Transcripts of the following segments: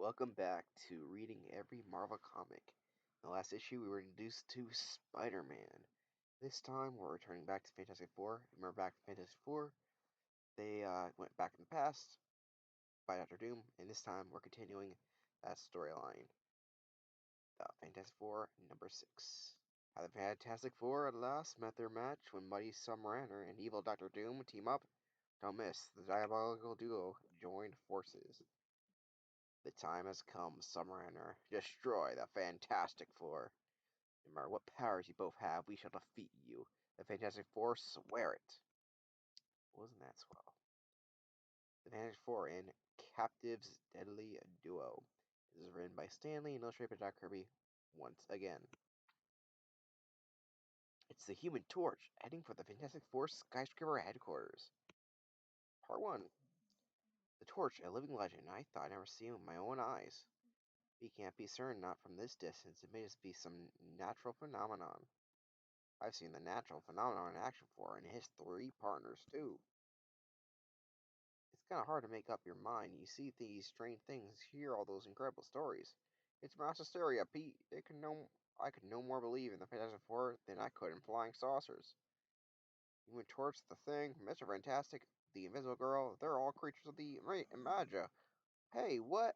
welcome back to reading every Marvel comic. In the last issue, we were introduced to Spider-Man. This time, we're returning back to Fantastic Four. Remember back to Fantastic Four? They went back in the past by Doctor Doom, and this time we're continuing that storyline. Fantastic Four number 6. How the Fantastic Four at last met their match when Mighty Submariner and evil Doctor Doom team up. Don't miss, the diabolical duo joined forces. The time has come, Submariner. Destroy the Fantastic Four. No matter what powers you both have, we shall defeat you. The Fantastic Four swear it. Wasn't that swell? The Fantastic Four in Captive's Deadly Duo. This is written by Stanley and illustrated by Jack Kirby once again. It's the Human Torch, heading for the Fantastic Four skyscraper headquarters. Part 1. The Torch, a living legend. I thought I'd never see him with my own eyes. We can't be certain, not from this distance. It may just be some natural phenomenon. I've seen the natural phenomenon in action before, and his 3 partners too. It's kind of hard to make up your mind. You see these strange things, hear all those incredible stories. It's mass hysteria, Pete. I could no more believe in the Fantastic Four than I could in flying saucers. Human Torch, the Thing, Mr. Fantastic, the Invisible Girl, they're all creatures of the Imagia. Hey, what?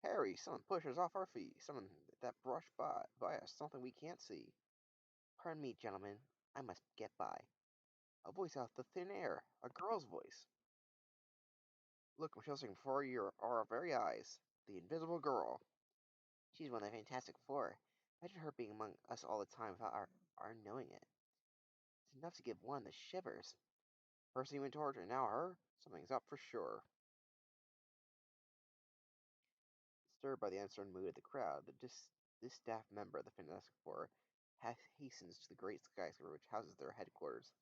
Harry, someone pushed us off our feet. Someone that brushed by us, something we can't see. Pardon me, gentlemen. I must get by. A voice out of the thin air. A girl's voice. Look, I'm showing before our very eyes. The Invisible Girl. She's one of the Fantastic Four. Imagine her being among us all the time without our knowing it. It's enough to give one the shivers. First Human Torch and now her? Something's up for sure. Stirred by the uncertain mood of the crowd, this staff member of the Fantastic Four hastens to the great skyscraper which houses their headquarters.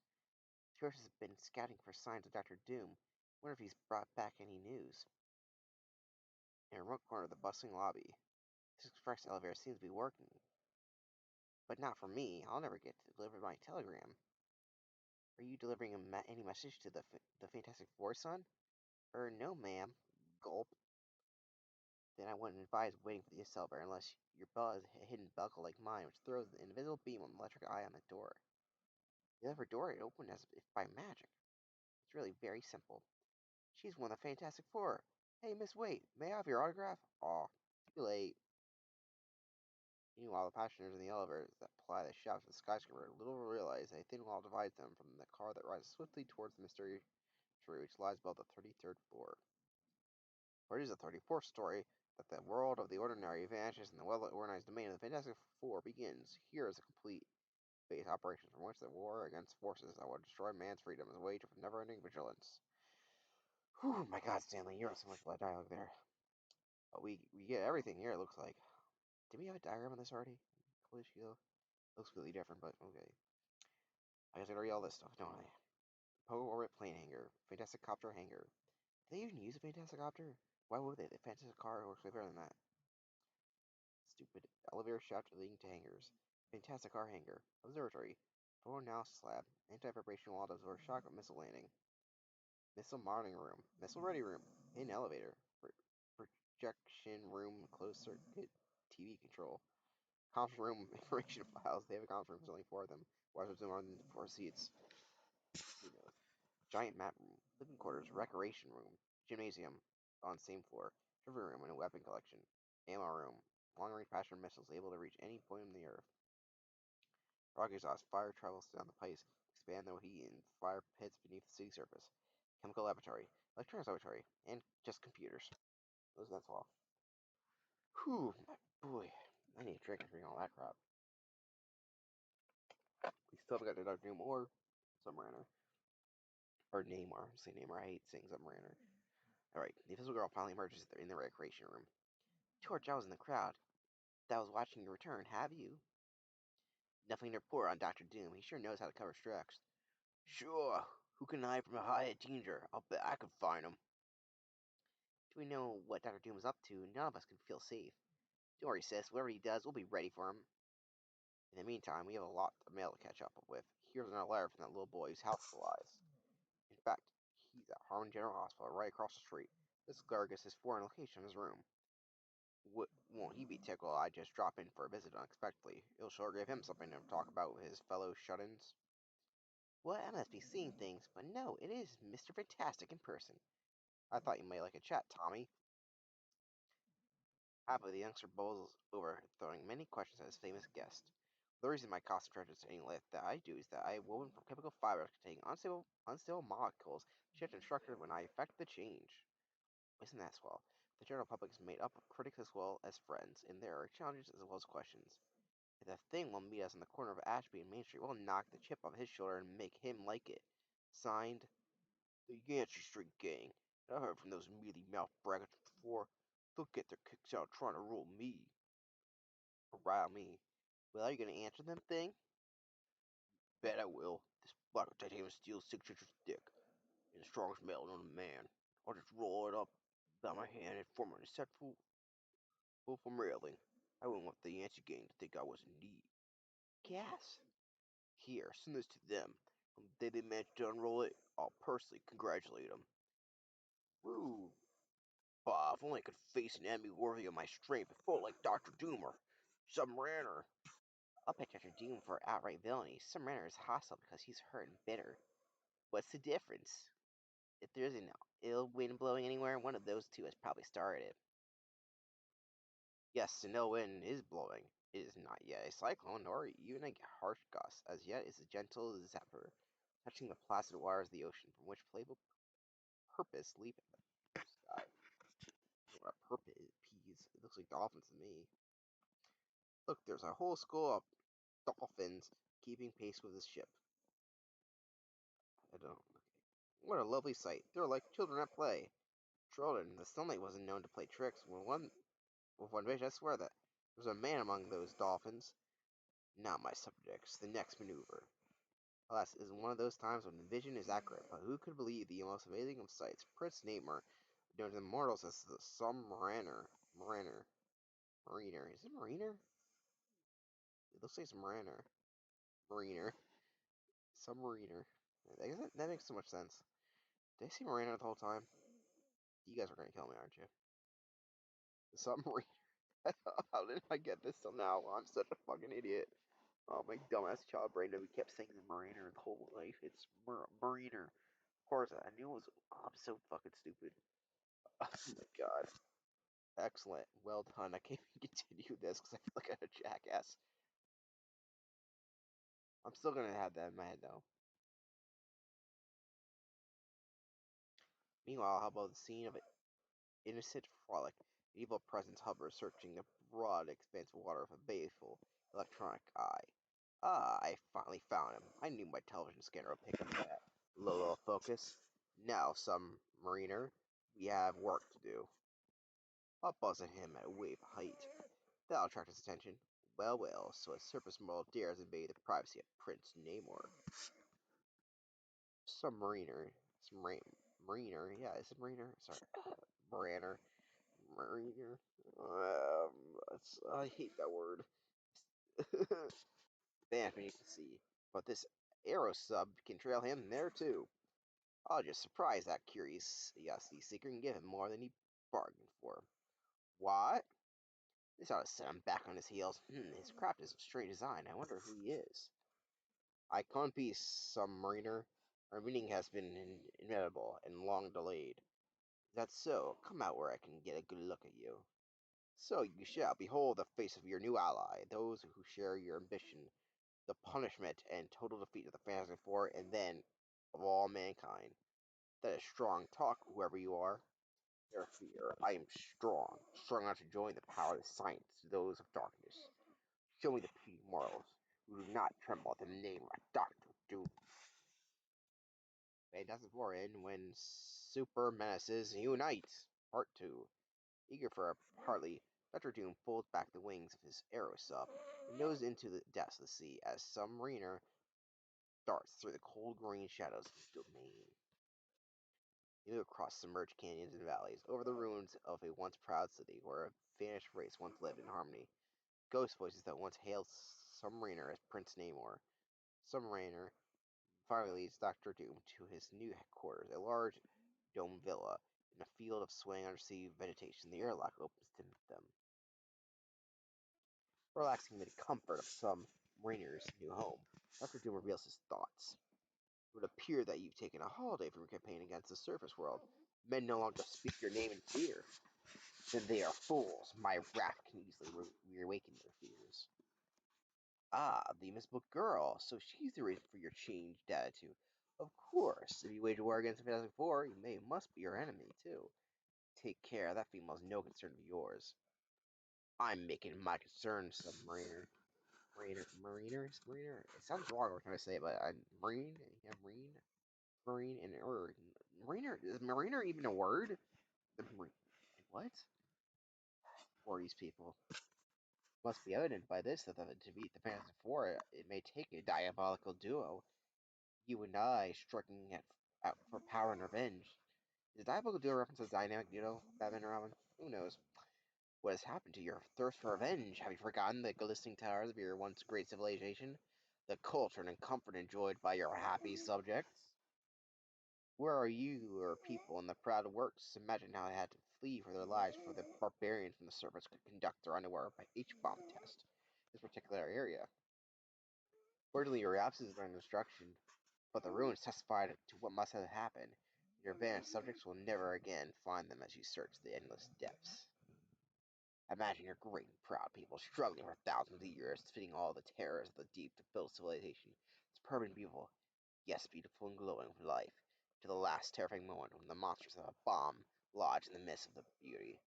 Torch has been scouting for signs of Doctor Doom. Wonder if he's brought back any news. In a remote corner of the bustling lobby, this express elevator seems to be working. But not for me. I'll never get to deliver my telegram. Are you delivering any message to the Fantastic Four, son? No, ma'am. Gulp. Then I wouldn't advise waiting for the elevator unless your bell is a hidden buckle like mine, which throws an invisible beam of electric eye on the door. The elevator door it opened as if by magic. It's really very simple. She's one of the Fantastic Four. Hey, Miss Wait, may I have your autograph? Aw, too late. Meanwhile, the passengers in the elevators that ply the shafts of the skyscraper little realize a thin wall divides them from the car that rises swiftly towards the mysterious tree which lies above the 33rd floor. For it is the 34th story that the world of the ordinary vanishes and the well-organized domain of the Fantastic Four begins. Here is a complete base operation from which the war against forces that will destroy man's freedom is waged with never-ending vigilance. Whew, my God, Stanley, you wrote so much dialogue there. But we get everything here, it looks like. Did we have a diagram of this already? Holy shield. Looks completely different, but okay. I guess I gotta read all this stuff, don't I? Poe Orbit Plane Hangar. Fantastic Copter Hangar. Do they even use a Fantastic Copter? Why would they? The Fantastic Car works way better than that. Stupid. Elevator shaft leading to hangars. Fantastic Car Hangar. Observatory. Photo analysis lab. Anti-vibration wall to absorb shock of missile landing. Missile monitoring room. Missile ready room. In elevator. Projection room. Closed circuit TV control. Conference room information files. They have a conference room. There's only 4 of them. Why is there more than 4 seats? Who knows? Giant map room. Living quarters. Recreation room. Gymnasium. On same floor. Trivia room and a weapon collection. Ammo room. Long-range passenger missiles able to reach any point on the Earth. Rocket exhaust. Fire travels down the pipes. Expand the heat in fire pits beneath the city surface. Chemical laboratory. Electronics laboratory. And just computers. That's all. Whew, my boy. I need a drink and drink all that crap. We still haven't got to Dr. Doom or Submariner. Or Namor. Say Namor. I hate saying Submariner. Alright, the Invisible Girl finally emerges in the recreation room. George, I was in the crowd. That was watching your return, have you? Nothing to report on Dr. Doom. He sure knows how to cover tracks. Sure. Who can hide from a high danger? I'll bet I can find him. Do we know what Dr. Doom is up to? None of us can feel safe. Don't worry, sis. Whatever he does, we'll be ready for him. In the meantime, we have a lot of mail to catch up with. Here's another letter from that little boy who's hospitalized. In fact, he's at Harlan General Hospital right across the street. This letter gives his foreign location of his room. Won't he be tickled I just drop in for a visit unexpectedly? It'll sure give him something to talk about with his fellow shut-ins. Well, I must be seeing things, but no, it is Mr. Fantastic in person. I thought you might like a chat, Tommy. Happily, the youngster bowls over, throwing many questions at his famous guest. The reason my concentrated training lift that I do is that I am woven from chemical fibers containing unstable molecules shift and structure when I effect the change. Isn't that swell? The general public is made up of critics as well as friends, and there are challenges as well as questions. If the thing will meet us in the corner of Ashby and Main Street, we'll knock the chip off his shoulder and make him like it. Signed, the Yancey Street Gang. I heard from those mealy-mouthed braggarts before. They'll get their kicks out trying to rule me. Or rile me. Well, are you gonna answer them thing? Bet I will. This block of titanium steel 6 inches thick, and the strongest metal known to man. I'll just roll it up by my hand and form a deceitful from railing. I wouldn't want the Yancey gang to think I was in need. Gas. Here, send this to them. On the day they manage to unroll it, I'll personally congratulate them. Woo! Bah, if only I could face an enemy worthy of my strength, a foe like Doctor Doom or Submariner. I'll bet Doctor Doom for outright villainy. Submariner is hostile because he's hurt and bitter. What's the difference? If there's an ill wind blowing anywhere, one of those two has probably started it. Yes, an ill wind is blowing. It is not yet a cyclone, nor even a harsh gust. As yet, it's as gentle as ever, touching the placid waters of the ocean, from which playful purpose leap at the sky. What a purpose, peas. It looks like dolphins to me. Look, there's a whole school of dolphins keeping pace with this ship. I don't. Okay. What a lovely sight. They're like children at play. Children, the sunlight wasn't known to play tricks. With one vision, I swear that there's a man among those dolphins. Not my subjects. The next maneuver. Alas, is one of those times when the vision is accurate, but who could believe the most amazing of sights? Prince Namor, known to the mortals as the Mariner. Is it Mariner? It looks like it's Mariner. Mariner. Submariner. That makes so much sense. Did I see Mariner the whole time? You guys are gonna kill me, aren't you? The submarine. How did I get this till now? I'm such a fucking idiot. Oh, my dumbass child brain we kept saying the Mariner the whole life. It's Mariner. Of course, I knew it was. Oh, I'm so fucking stupid. Oh my god. Excellent. Well done. I can't even continue this because I feel like I'm a jackass. I'm still gonna have that in my head though. Meanwhile, how about the scene of an innocent frolic? An evil presence hovers, searching the broad expanse of water with a baleful electronic eye. Ah, I finally found him. I knew my television scanner would pick up that low focus. Now, submariner, we have work to do. I'll buzz at him at a wave height. That'll attract his attention. Well, well, so a surface mortal dares invade the privacy of Prince Namor. Mariner, yeah, is it Mariner? Sorry, Mariner, Mariner. I hate that word. Banned beneath the sea. But this aero sub can trail him there too. I'll just surprise that curiosity seeker and give him more than he bargained for. What? This ought to set him back on his heels. His craft is of strange design. I wonder who he is. I can't be submariner. Our meeting has been inevitable and long delayed. Is that so? Come out where I can get a good look at you. So you shall behold the face of your new ally, those who share your ambition, the punishment and total defeat of the Fantastic Four, and then of all mankind. That is strong talk, whoever you are. Never fear, I am strong enough to join the power of the science to those of darkness. Show me the puny mortals who do not tremble at the name of Doctor Doom. Fantastic Four in When Super Menaces Unite, Part 2. Eager for a parley, Doctor Doom folds back the wings of his aerosub and noses into the depths of the sea as Submariner darts through the cold green shadows of his domain. You move across submerged canyons and valleys, over the ruins of a once proud city where a vanished race once lived in harmony. Ghost voices that once hailed Submariner as Prince Namor. Submariner finally leads Doctor Doom to his new headquarters, a large dome villa in a field of swaying undersea vegetation. The airlock opens to meet them. Relaxing in the comfort of some mariner's new home, Dr. Doom reveals his thoughts. It would appear that you've taken a holiday from your campaign against the surface world. Men no longer speak your name in fear. Then they are fools. My wrath can easily reawaken their fears. Ah, the invisible girl. So she's the reason for your changed attitude. Of course, if you wage war against the Fantastic Four, must be your enemy, too. Take care, that female's no concern of yours. I'm making my concern, submariner. Mariner? It sounds wrong every time I say it, but marine, yeah, marine, and mariner, is mariner even a word? The marine, what? For these people. Must be evident by this that to beat the Fantastic Four, it may take a diabolical duo. You and I striking out for power and revenge. Is diabolical duo a reference to dynamic duo, Batman and Robin? Who knows? What has happened to your thirst for revenge? Have you forgotten the glistening towers of your once great civilization? The culture and comfort enjoyed by your happy subjects? Where are you or people in the proud works? Imagine how they had to flee for their lives for the barbarians from the surface could conduct their underwear by H-bomb test. This particular area. Fortunately, your absence during destruction, but the ruins testified to what must have happened. Your banished subjects will never again find them as you search the endless depths. Imagine your great and proud people struggling for thousands of years, defeating all the terrors of the deep to build civilization. It's permanent beautiful, yes, beautiful and glowing with life, to the last terrifying moment when the monsters of a bomb lodge in the midst of the beauty.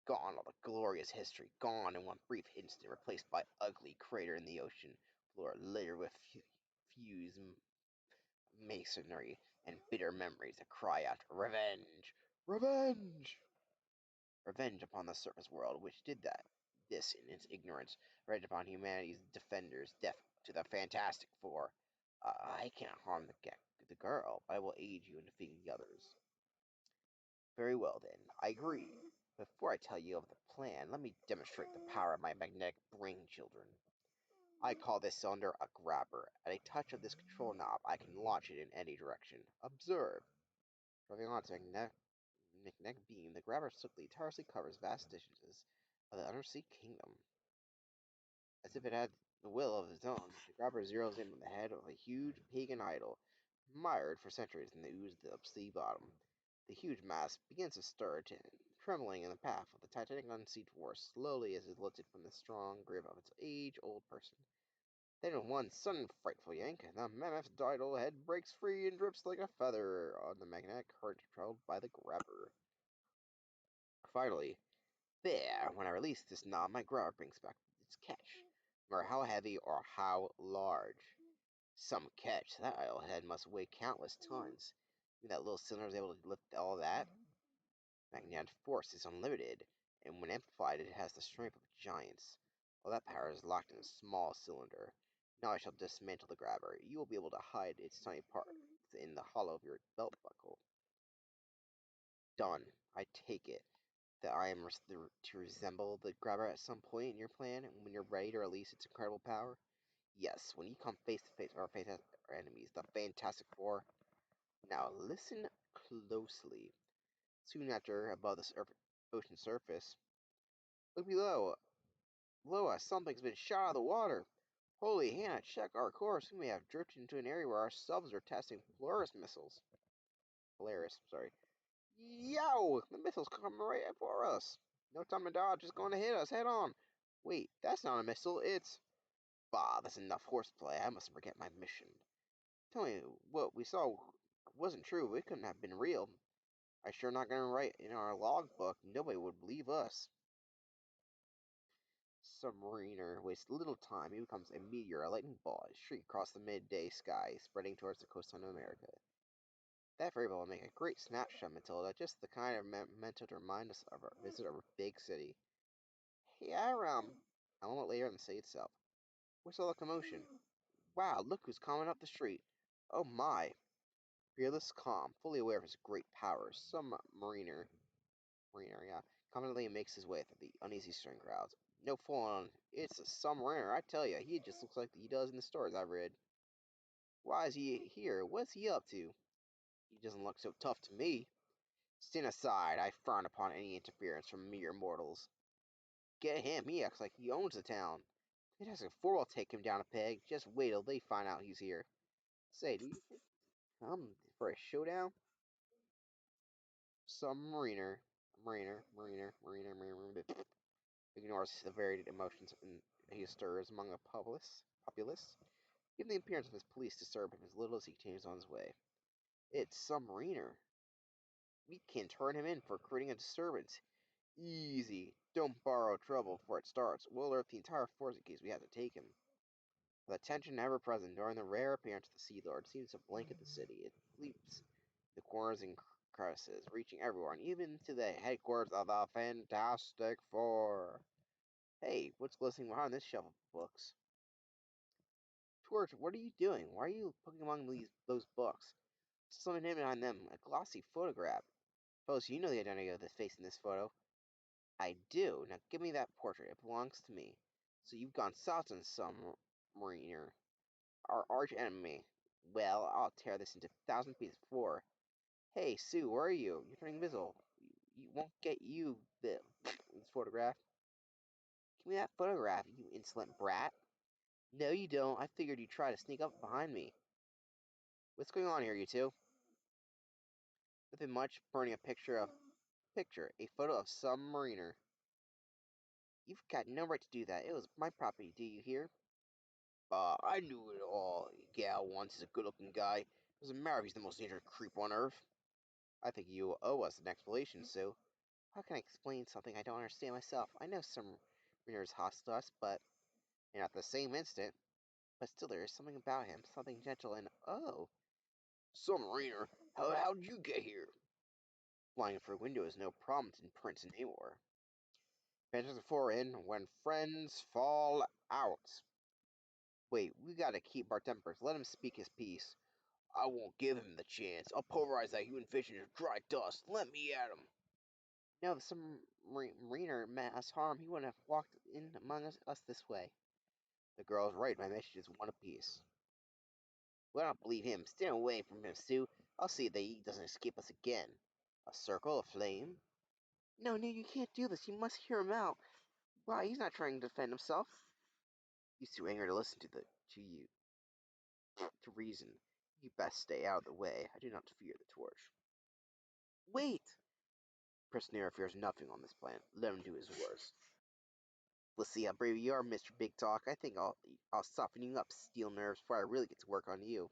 Gone all the glorious history, gone in one brief instant, replaced by ugly crater in the ocean floor littered with fused masonry and bitter memories that cry out, revenge! Revenge! Revenge upon the surface world, which did this in its ignorance. Revenge upon humanity's defenders, death to the Fantastic Four. I can't harm the girl, but I will aid you in defeating the others. Very well, then. I agree. Before I tell you of the plan, let me demonstrate the power of my magnetic brain children. I call this cylinder a grabber. At a touch of this control knob, I can launch it in any direction. Observe. Driving on its magnetic beam, the grabber swiftly, tirelessly covers vast distances of the undersea kingdom. As if it had the will of its own, the grabber zeroes in on the head of a huge pagan idol, mired for centuries in the ooze of the sea bottom. The huge mass begins to stir, trembling in the path of the titanic unseen force, slowly as it lifted from the strong grip of its age-old person. Then with one sudden frightful yank, the mammoth's idol head breaks free and drips like a feather on the magnetic current controlled by the grabber. Finally, there, when I release this knob, my grabber brings back its catch, no matter how heavy or how large. Some catch, that idol head must weigh countless tons. Even that little cylinder is able to lift all that. Magnetic force is unlimited, and when amplified, it has the strength of giants. All that power is locked in a small cylinder. Now I shall dismantle the grabber. You will be able to hide its tiny parts in the hollow of your belt buckle. Done. I take it that I am to resemble the grabber at some point in your plan, when you're ready to release its incredible power? Yes, when you come face to face or face our enemies, the Fantastic Four. Now listen closely. Soon after, above the ocean surface, look below. Below us, something's been shot out of the water. Holy Hannah, check our course. We may have drifted into an area where our subs are testing Polaris missiles. Polaris, sorry. Yow! The missile's coming right for us. No time to dodge, it's going to hit us head on. Wait, that's not a missile, it's... Bah, that's enough horseplay. I must forget my mission. Tell me what we saw wasn't true. It couldn't have been real. I'm sure not going to write in our logbook. Nobody would believe us. Submariner wastes little time. He becomes a meteor, a lightning ball, a streak across the midday sky, spreading towards the coastline of America. That very well will make a great snapshot, Matilda, just the kind of memento to remind us of our visit of our big city. Hey, a moment later in the city itself. What's all the commotion? Wow, look who's coming up the street. Oh my. Fearless, calm, fully aware of his great powers, mariner, yeah, confidently makes his way through the uneasy stirring crowds. No fooling, it's a submariner, I tell you, he just looks like he does in the stories I've read. Why is he here? What's he up to? He doesn't look so tough to me. Stand aside, I frown upon any interference from mere mortals. Get him, he acts like he owns the town. It has a four will take him down a peg. Just wait till they find out he's here. Say, do you come for a showdown? Some mariner, ignores the varied emotions he stirs among the populace. Even the appearance of his police disturb him as little as he continues on his way. It's some mariner. We can turn him in for creating a disturbance. Easy. Don't borrow trouble before it starts. We'll alert the entire force in case we have to take him. The tension ever present during the rare appearance of the Sea Lord seems to blanket the city. It leaps the corners and crevices, reaching everywhere, and even to the headquarters of the Fantastic Four. Hey, what's glistening behind this shelf of books? Torch, what are you doing? Why are you poking among those books? Something hidden behind them, a glossy photograph. Suppose you know the identity of the face in this photo. I do. Now give me that portrait. It belongs to me. So you've gone south on some mariner. Our arch enemy. Well, I'll tear this into 1,000 pieces before. Hey, Sue, where are you? You're turning invisible. You won't get you this photograph. Give me that photograph, you insolent brat. No, you don't. I figured you'd try to sneak up behind me. What's going on here, you two? Nothing much. Burning a photo of some mariner. You've got no right to do that. It was my property, do you hear? I knew it all. Gal once is a good-looking guy. Doesn't matter if he's the most dangerous creep on Earth. I think you owe us an explanation, Sue. How can I explain something I don't understand myself? I know some mariners hostile to us, but not the same instant. But still, there is something about him, something gentle and oh, some mariner. How'd you get here? Flying through a window is no problem in Prince Namor. Fantastic Four in when friends fall out. Wait, we gotta keep our tempers. Let him speak his piece. I won't give him the chance. I'll pulverize that human fish into dry dust. Let me at him. No, if some mariner meant us harm, he wouldn't have walked in among us this way. The girl's right. My mission is one apiece. We don't believe him. Stand away from him, Sue. I'll see that he doesn't escape us again. A circle of flame? No, no, you can't do this. You must hear him out. Why, he's not trying to defend himself. He's too angry to listen to you, to reason. You best stay out of the way. I do not fear the torch. Wait! Presnera fears nothing on this planet. Let him do his worst. Let's see how brave you are, Mr. Big Talk. I think I'll soften you up, steel nerves, before I really get to work on you.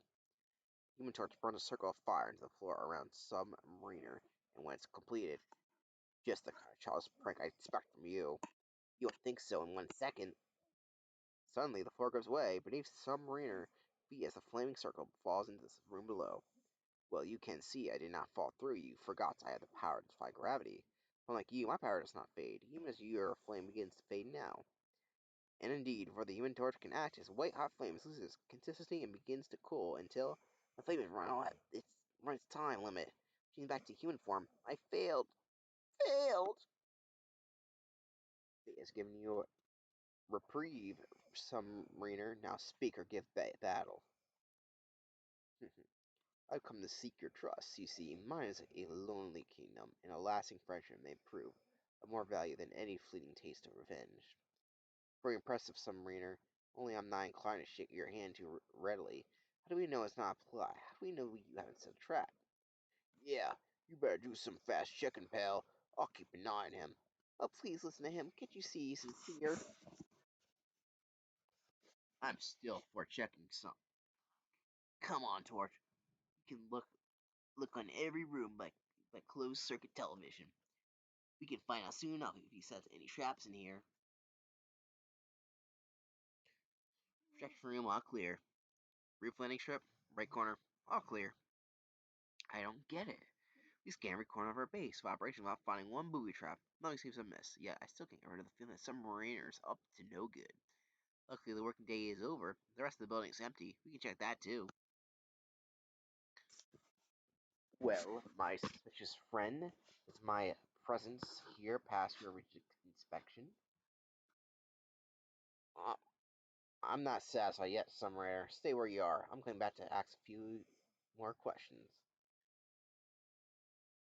Human Torch burns a circle of fire into the floor around some mariner, and when it's completed, just the kind of child's prank I expect from you. You won't think so in 1 second. Suddenly, the floor gives way beneath some mariner feet as the flaming circle falls into the room below. Well, you can see I did not fall through. You forgot I had the power to defy gravity. Unlike you, my power does not fade, even as your flame begins to fade now. And indeed, before the Human Torch can act, his white-hot flame loses consistency and begins to cool until the flame has run its time limit. Changing back to human form, I failed. Failed! It has given you a reprieve, some mariner. Now speak or give battle. I've come to seek your trust. You see, mine is a lonely kingdom, and a lasting friendship may prove of more value than any fleeting taste of revenge. Very impressive, some mariner. Only I'm not inclined to shake your hand too readily. How do we know it's not a plot? How do we know you haven't set a trap? Yeah, you better do some fast checking, pal. I'll keep an eye on him. Oh, please listen to him. Can't you see he's sincere? I'm still for checking some. Come on, Torch. You can look on every room by closed circuit television. We can find out soon enough if he sets any traps in here. Projection room all clear. Roof landing strip, right corner, all clear. I don't get it. We scan every corner of our base of operation without finding one booby trap. Nothing seems amiss, yet I still can't get rid of the feeling that some mariners up to no good. Luckily, the working day is over. The rest of the building is empty. We can check that too. Well, my suspicious friend, is my presence here past your rigid inspection? Uh, I'm not satisfied yet, Summer. Stay where you are. I'm coming back to ask a few more questions.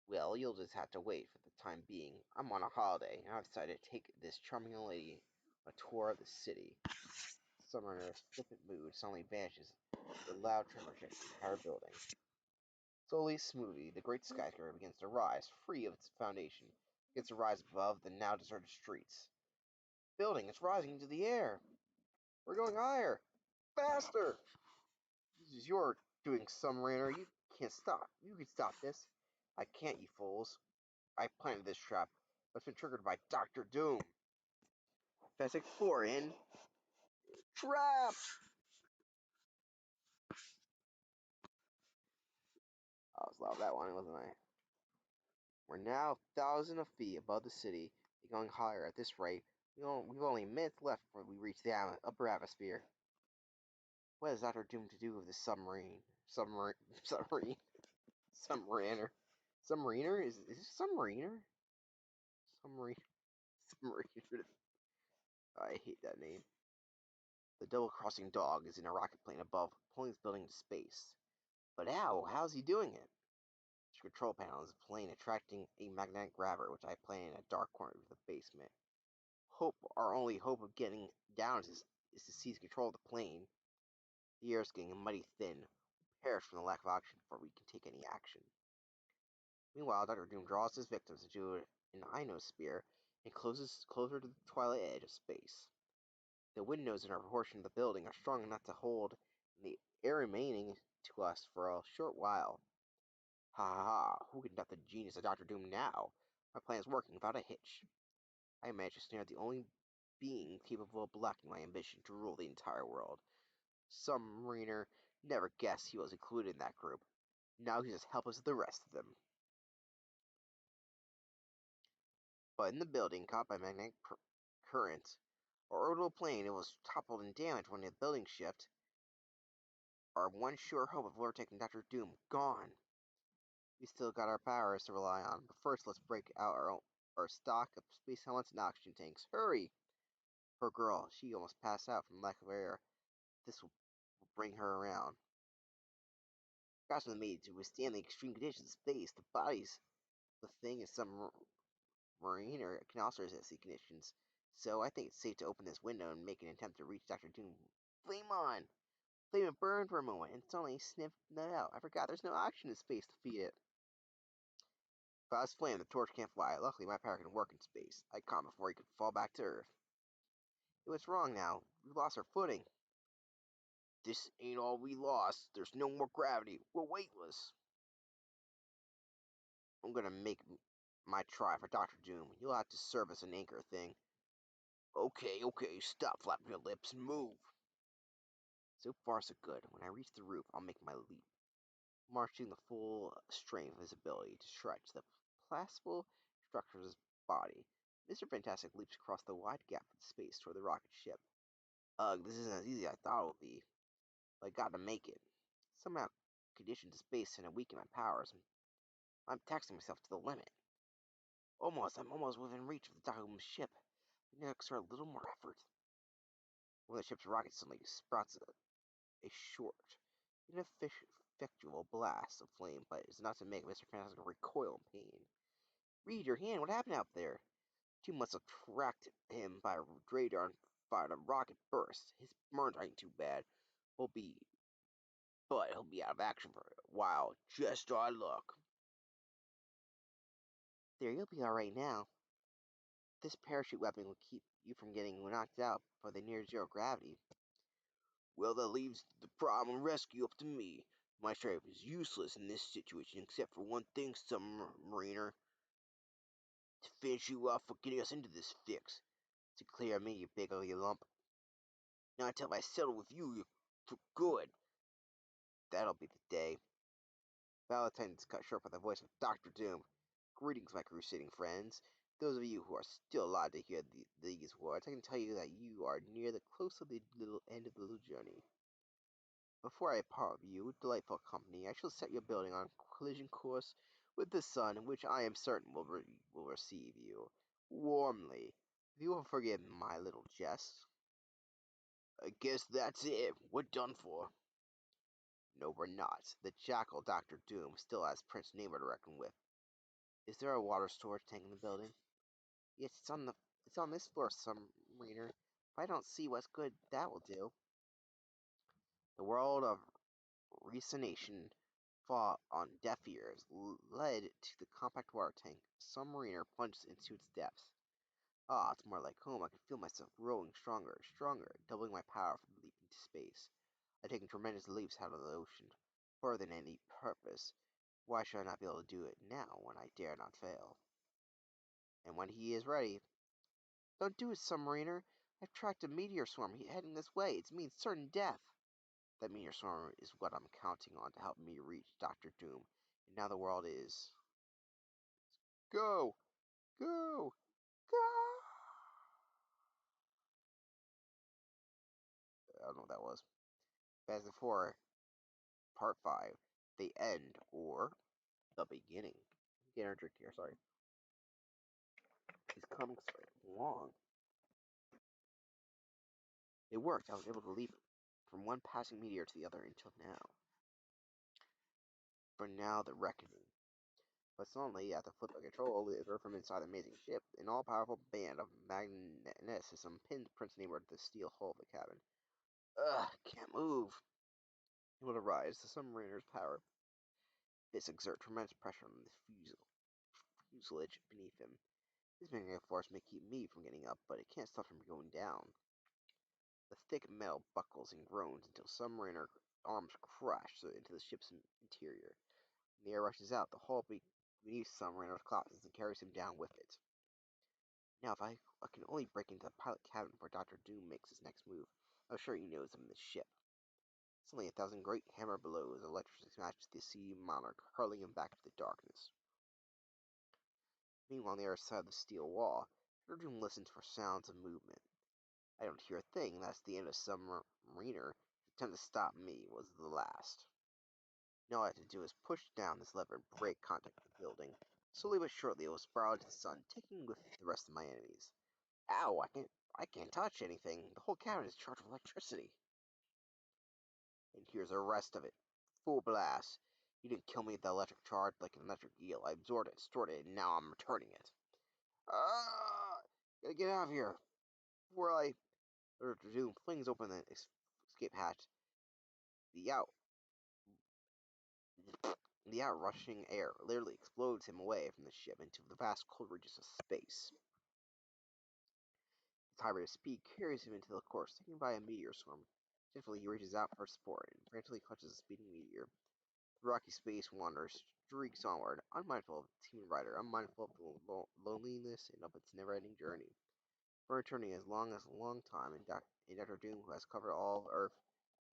Well, you'll just have to wait for the time being. I'm on a holiday, and I've decided to take this charming lady a tour of the city. Submariner's flippant mood suddenly vanishes with a loud tremor shakes the entire building. Slowly, smoothly, the great skyscraper begins to rise, free of its foundation. It begins to rise above the now deserted streets. Building is rising into the air. We're going higher. Faster! This is your doing, submariner. You can't stop. You can stop this. I can't, you fools. I planted this trap, but it's been triggered by Doctor Doom. Fantastic Four in. Trapped! I was loud with that one, wasn't I? We're now thousands of feet above the city, and going higher. At this rate, we've only minutes left before we reach the upper atmosphere. What has Doctor Doom to do with this submarine? Submariner? Submariner? Is this submariner? Submarine? Submariner. I hate that name. The double-crossing dog is in a rocket plane above, pulling his building into space. But how? How's he doing it? The control panel is a plane attracting a magnetic grabber, which I plant in a dark corner of the basement. Our only hope of getting down is to seize control of the plane. The air is getting mighty thin. We'll perish from the lack of oxygen before we can take any action. Meanwhile, Doctor Doom draws his victims into an ionosphere and closes closer to the twilight edge of space. The windows in our portion of the building are strong enough to hold the air remaining to us for a short while. Ha ha ha! Who can doubt the genius of Doctor Doom now? My plan is working without a hitch. I managed to snare the only being capable of blocking my ambition to rule the entire world. Some mariner never guessed he was included in that group. Now he's as helpless as the rest of them. But in the building, caught by magnetic current, our orbital plane, it was toppled and damaged when the building shift. Our one sure hope of overtaking Doctor Doom gone. We still got our powers to rely on, but first let's break out our stock of space helmets and oxygen tanks. Hurry! Poor girl, she almost passed out from lack of air. This will bring her around. Caution made to withstand the extreme conditions of space. The bodies, the thing is submarine or can also resist the conditions. So I think it's safe to open this window and make an attempt to reach Doctor Doom. Flame on! Flame it burned for a moment and suddenly sniffed that out. I forgot there's no oxygen in space to feed it. Fast flame, the torch can't fly. Luckily, my power can work in space. I caught him before he could fall back to Earth. Hey, what's wrong now? We lost our footing. This ain't all we lost. There's no more gravity. We're weightless. I'm gonna make my try for Doctor Doom. You'll have to serve as an anchor thing. Okay, stop flapping your lips and move. So far, so good. When I reach the roof, I'll make my leap, marching the full strength of his ability to stretch the plastable structure of his body. Mr. Fantastic leaps across the wide gap of space toward the rocket ship. Ugh, this isn't as easy as I thought it would be, but I gotta make it. Somehow, conditioned to space and weaken my powers. I'm taxing myself to the limit. I'm almost within reach of the Doom's ship. I need to exert a little more effort. One of the ship's rockets suddenly sprouts a short, ineffectual blast of flame, but it's enough to make Mr. Fantastic recoil in pain. Read your hand, what happened out there? Doom must have tracked him by radar and fired a rocket burst. His burns ain't too bad. He'll be he'll be out of action for a while. Just our luck. There, you'll be alright now. This parachute weapon will keep you from getting knocked out by the near zero gravity. Well, that leaves the problem rescue up to me. My strength is useless in this situation except for one thing, submariner. To finish you off for getting us into this fix. To clear me, you big ugly lump. Not until I settle with you for good. That'll be the day. Valentine is cut short by the voice of Doctor Doom. Greetings, my crusading friends. Those of you who are still alive to hear these words, I can tell you that you are near the close of the little end of the little journey. Before I part with you, delightful company, I shall set your building on collision course with the sun, which I am certain will receive you warmly. If you will forgive my little jest. I guess that's it. We're done for. No, we're not. The jackal Doctor Doom still has Prince Namor to reckon with. Is there a water storage tank in the building? Yes, it's on this floor, submariner. If I don't see what's good, that will do. The world of Resonation fought on deaf ears, led to the compact water tank. Some mariner plunged into its depths. Ah, it's more like home. I can feel myself growing stronger, stronger, doubling my power from the leap into space. I've taken tremendous leaps out of the ocean, further than any purpose. Why should I not be able to do it now when I dare not fail? And when he is ready, don't do it, submariner. I've tracked a meteor swarm heading this way. It means certain death. That meteor swarm is what I'm counting on to help me reach Doctor Doom. And now the world is. Go! Go! Go! I don't know what that was. Fantastic Four, Part 5. The End, or The Beginning. Get our drink here, sorry. These comics are long. It worked. I was able to leap from one passing meteor to the other until now. For now, the reckoning. But suddenly, at the flip of control, it heard from inside the amazing ship. An all-powerful band of magnetism pinned Prince Namor to the steel hull of the cabin. Ugh, can't move. Able to rise, the submariner's power. This exert tremendous pressure on the fuselage beneath him. This magnetic force may keep me from getting up, but it can't stop him from going down. The thick metal buckles and groans until submariner arms crash into the ship's interior. When the air rushes out, the hull beneath submariner collapses and carries him down with it. Now, if I can only break into the pilot cabin before Doctor Doom makes his next move, I'm sure he knows I'm in the ship. Suddenly, a thousand great hammer blows electricity smashes the sea monarch, hurling him back into the darkness. Meanwhile, on the other side of the steel wall, Doctor Doom listens for sounds of movement. I don't hear a thing. That's the end of Submariner. His attempt to stop me was the last. Now all I have to do is push down this lever and break contact with the building. Slowly but surely, it will spiral into the sun, taking with the rest of my enemies. Ow! I can't touch anything. The whole cabin is charged with electricity. And here's the rest of it. Full blast. You didn't kill me with the electric charge like an electric eel. I absorbed it, stored it, and now I'm returning it. Ah! Gotta get out of here. Before Doctor Doom flings open the escape hatch. The out the outrushing air literally explodes him away from the ship into the vast cold reaches of space. His high rate of speed carries him into the course, taken by a meteor swarm. Gently, he reaches out for support and frantically clutches a speeding meteor. The rocky space wanderer streaks onward, unmindful of its human rider, unmindful of the loneliness and of its never-ending journey. For eternity as long as a long time, and Doctor Doom, who has covered all of Earth,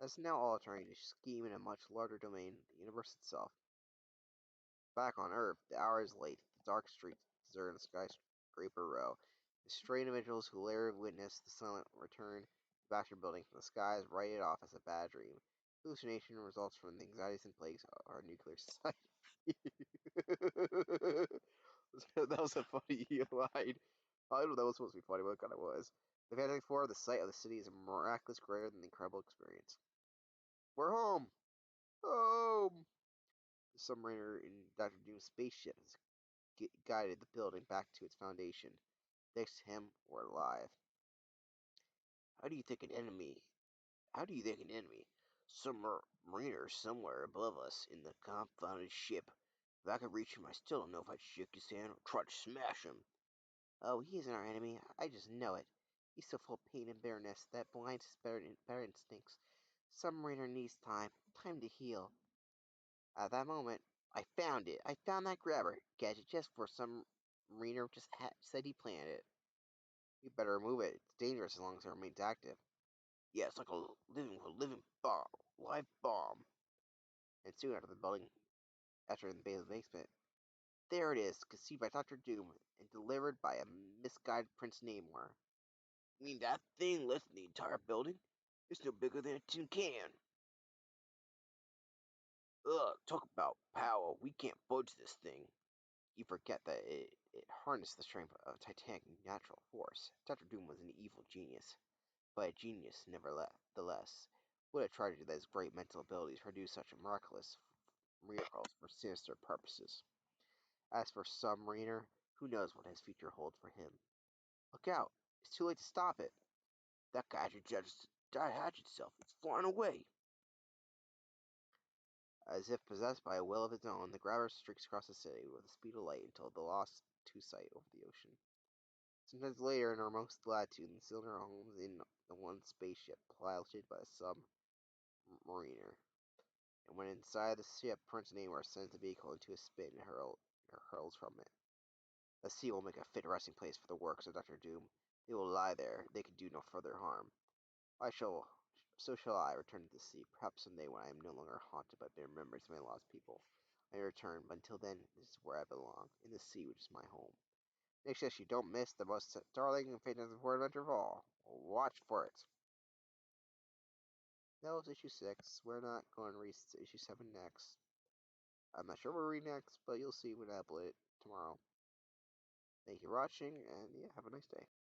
has now all eternity to scheme in a much larger domain, the universe itself. Back on Earth, the hour is late. The dark streets desert the skyscraper row. The stray individuals who later witness the silent return to the Baxter building from the skies write it off as a bad dream. Hallucination results from the anxieties and plagues of our nuclear society. That was a funny line. I don't know if that was supposed to be funny, but it kind of was. The Fantastic Four, the sight of the city is miraculous greater than the incredible experience. We're home! Home! The submariner in Dr. Doom's spaceship has guided the building back to its foundation. Thanks to him, we're alive. How do you think an enemy? How do you think an enemy? Submariner somewhere above us in the confounded ship. If I could reach him, I still don't know if I'd shake his hand or try to smash him. Oh, he isn't our enemy. I just know it. He's so full of pain and bitterness that blinds his better instincts. Submariner needs time. Time to heal. At that moment, I found it. I found that grabber gadget just for Submariner just said he planned it. You better remove it. It's dangerous as long as it remains active. Yeah, it's like a living bomb. Live bomb. And soon after in the basement, there it is, conceived by Dr. Doom and delivered by a misguided Prince Namor. You mean that thing lifting the entire building? It's no bigger than a tin can. Ugh, talk about power. We can't budge this thing. You forget that it harnessed the strength of titanic natural force. Dr. Doom was an evil genius, but a genius nevertheless. What a tragedy that his great mental abilities produced such miraculous miracles for sinister purposes. As for Submariner, who knows what his future holds for him? Look out! It's too late to stop it! That gadget just detached itself. It's flying away. As if possessed by a will of its own, the grabber streaks across the city with the speed of light until it lost to sight over the ocean. Sometimes later, in our most latitude, the cylinder homes in the one spaceship piloted by a submariner. And when inside the ship, Prince Namor sends the vehicle into a spin and hurls from it. The sea will make a fit resting place for the works of Doctor Doom. They will lie there. They can do no further harm. So shall I return to the sea, perhaps someday when I am no longer haunted by bitter memories of my lost people. I may return, but until then, this is where I belong, in the sea, which is my home. Make sure you don't miss the most darling and fantastic adventure of all. Watch for it. That was issue 6. We're not going to read issue 7 next. I'm not sure what we'll read next, but you'll see when I upload it tomorrow. Thank you for watching, and yeah, have a nice day.